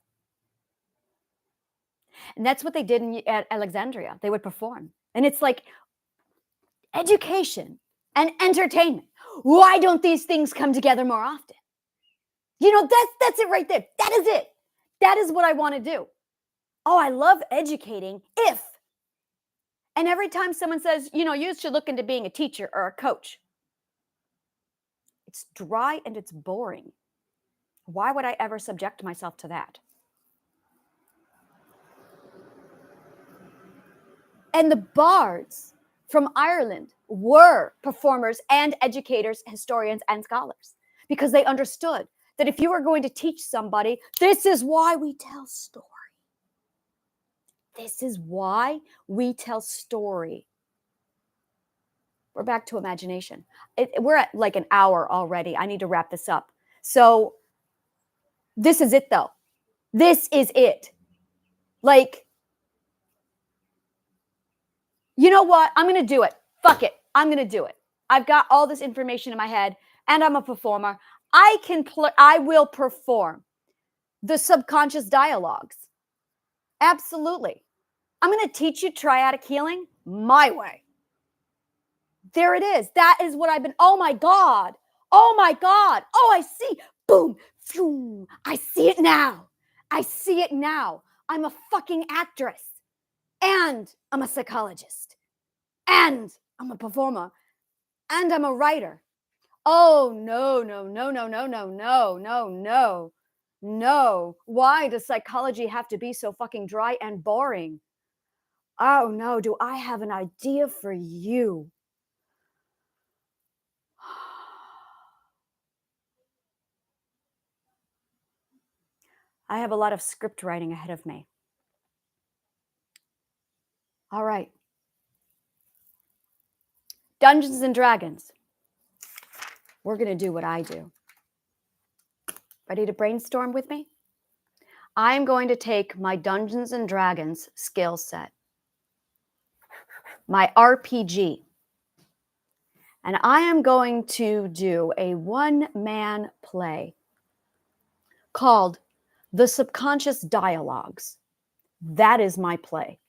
And that's what they did at Alexandria. They would perform. And it's like education and entertainment. Why don't these things come together more often? You know, that's it right there. That is it. That is what I want to do. Oh, I love educating if. And every time someone says, you know, you should look into being a teacher or a coach, it's dry and it's boring. Why would I ever subject myself to that? And the bards from Ireland were performers and educators, historians, and scholars, because they understood that if you were going to teach somebody, this is why we tell story. This is why we tell story. We're back to imagination. We're at like an hour already. I need to wrap this up. So this is it, though. This is it. Like, you know what? I'm going to do it. Fuck it. I'm going to do it. I've got all this information in my head and I'm a performer. I will perform the subconscious dialogues. Absolutely. I'm going to teach you triadic healing my way. There it is. That is what I've been. Oh my God. Oh my God. Oh, I see. Boom. Phew. I see it now. I see it now. I'm a fucking actress. And I'm a psychologist. And I'm a performer. And I'm a writer. Oh, no, no, no, no, no, no, no, no, no. No. Why does psychology have to be so fucking dry and boring? Oh, no. Do I have an idea for you? I have a lot of script writing ahead of me. All right. Dungeons and Dragons. We're going to do what I do. Ready to brainstorm with me? I'm going to take my Dungeons and Dragons skill set, my RPG, and I am going to do a one-man play called The Subconscious Dialogues. That is my play.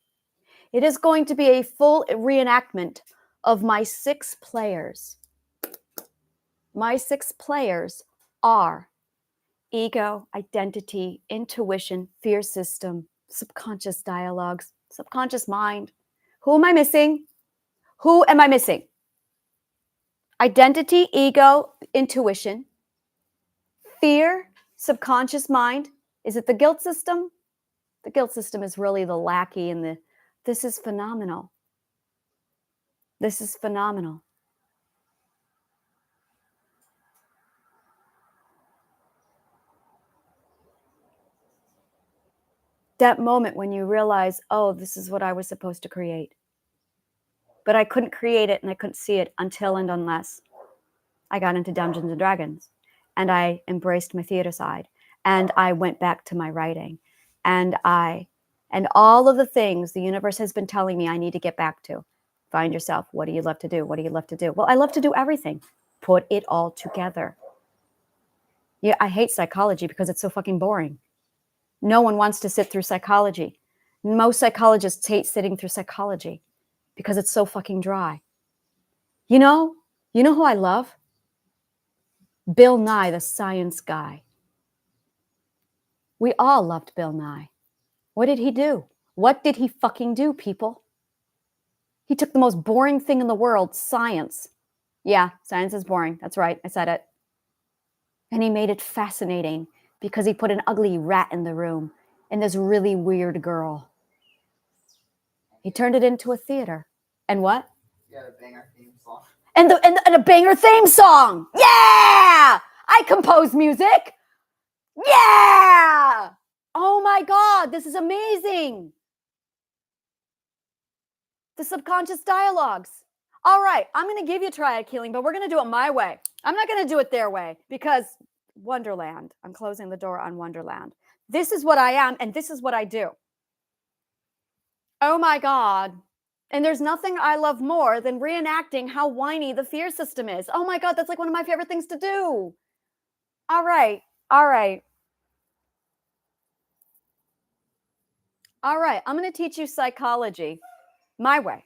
It is going to be a full reenactment of my 6 players. My 6 players are ego, identity, intuition, fear system, subconscious dialogues, subconscious mind. Who am I missing? Who am I missing? Identity, ego, intuition, fear, subconscious mind. Is it the guilt system? The guilt system is really the lackey and this is phenomenal. This is phenomenal. That moment when you realize, oh, this is what I was supposed to create. But I couldn't create it and I couldn't see it until and unless I got into Dungeons and Dragons and I embraced my theater side and I went back to my writing and all of the things the universe has been telling me I need to get back to. Find yourself. What do you love to do? What do you love to do? Well, I love to do everything. Put it all together. Yeah, I hate psychology because it's so fucking boring. No one wants to sit through psychology. Most psychologists hate sitting through psychology because it's so fucking dry. You know who I love? Bill Nye, the science guy. We all loved Bill Nye. What did he do? What did he fucking do, people? He took the most boring thing in the world, science. Yeah, science is boring. That's right. I said it. And he made it fascinating because he put an ugly rat in the room and this really weird girl. He turned it into a theater. And what? Yeah, the banger theme song. And a banger theme song. Yeah! I compose music. Yeah! Oh my God, this is amazing. The subconscious dialogues. All right, I'm going to give you triadic healing, but we're going to do it my way. I'm not going to do it their way because Wonderland. I'm closing the door on Wonderland. This is what I am, and this is what I do. Oh my God. And there's nothing I love more than reenacting how whiny the fear system is. Oh my God, that's like one of my favorite things to do. All right. All right. All right. I'm going to teach you psychology my way.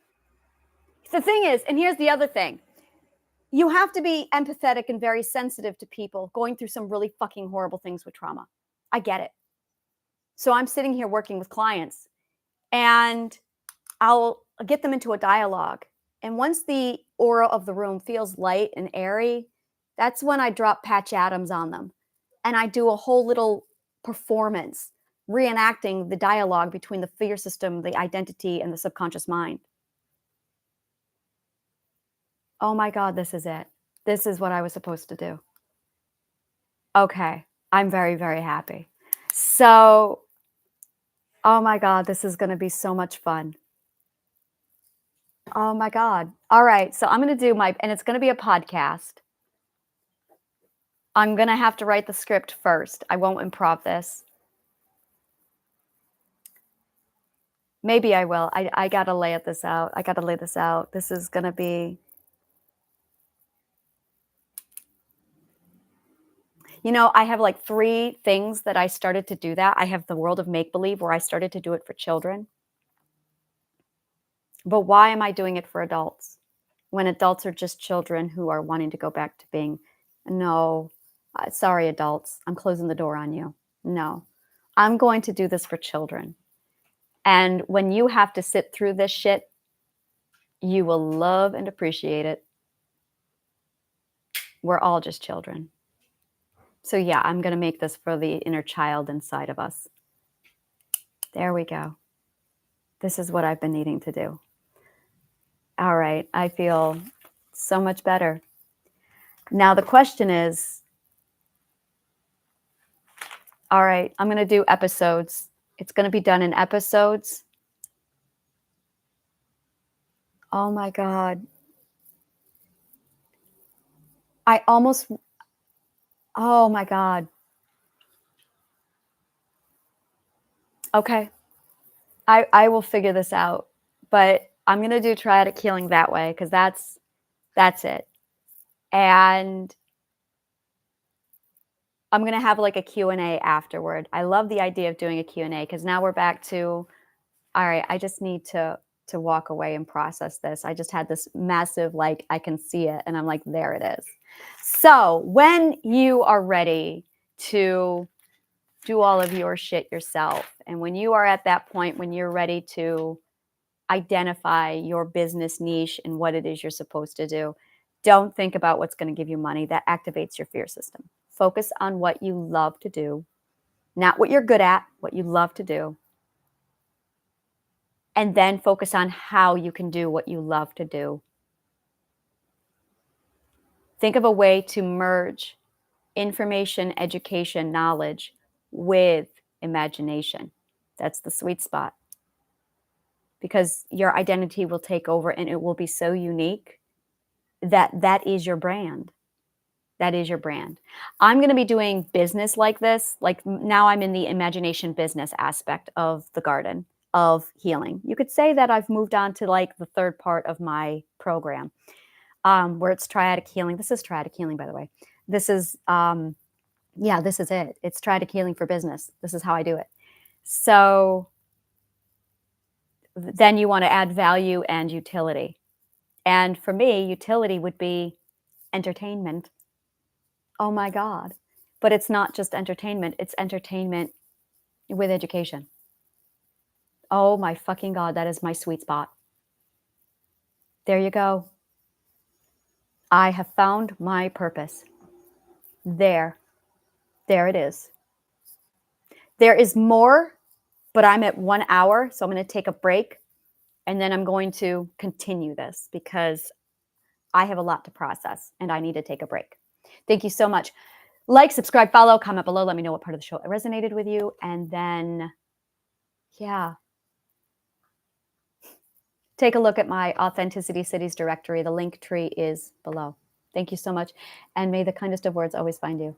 The thing is, and here's the other thing. You have to be empathetic and very sensitive to people going through some really fucking horrible things with trauma. I get it. So I'm sitting here working with clients and I'll get them into a dialogue. And once the aura of the room feels light and airy, that's when I drop Patch Adams on them. And I do a whole little performance reenacting the dialogue between the fear system, the identity, and the subconscious mind. Oh my God, this is it. This is what I was supposed to do. Okay, I'm very, very happy. So, oh my God, this is going to be so much fun. Oh my God. All right, so I'm going to do and it's going to be a podcast. I'm going to have to write the script first. I won't improv this. Maybe I will. I got to lay this out. I got to lay this out. This is going to be... I have like 3 things that I started to do that. I have the world of make-believe where I started to do it for children. But why am I doing it for adults? When adults are just children who are wanting to go back to being, no, sorry, adults, I'm closing the door on you. No, I'm going to do this for children. And when you have to sit through this shit, you will love and appreciate it. We're all just children. So yeah, I'm going to make this for the inner child inside of us. There we go. This is what I've been needing to do. All right, I feel so much better. Now the question is, all right, I'm going to do episodes. It's going to be done in episodes. Oh my God. Oh my God. Okay. I will figure this out, but I'm going to do triadic healing that way because that's it. And I'm going to have like a Q&A afterward. I love the idea of doing a Q&A because now we're back to, all right, I just need to walk away and process this. I just had this massive, like, I can see it. And I'm like, there it is. So when you are ready to do all of your shit yourself, and when you are at that point, when you're ready to identify your business niche and what it is you're supposed to do, don't think about what's going to give you money. That activates your fear system. Focus on what you love to do, not what you're good at, what you love to do. and then focus on how you can do what you love to do. Think of a way to merge information, education, knowledge with imagination. That's the sweet spot. Because your identity will take over and it will be so unique that is your brand. That is your brand. I'm going to be doing business like this. Like now I'm in the imagination business aspect of the garden of healing. You could say that I've moved on to like the third part of my program, where it's triadic healing. This is triadic healing, by the way. This is, this is it. It's triadic healing for business. This is how I do it. So then you want to add value and utility. And for me, utility would be entertainment. Oh my God. But it's not just entertainment, it's entertainment with education. Oh my fucking God, that is my sweet spot. There you go. I have found my purpose. There it is. There is more, but I'm at 1 hour, so I'm going to take a break and then I'm going to continue this because I have a lot to process and I need to take a break. Thank you so much. Like, subscribe, follow, comment below. Let me know what part of the show resonated with you. And then, take a look at my Authenticity Cities directory. The link tree is below. Thank you so much. And may the kindest of words always find you.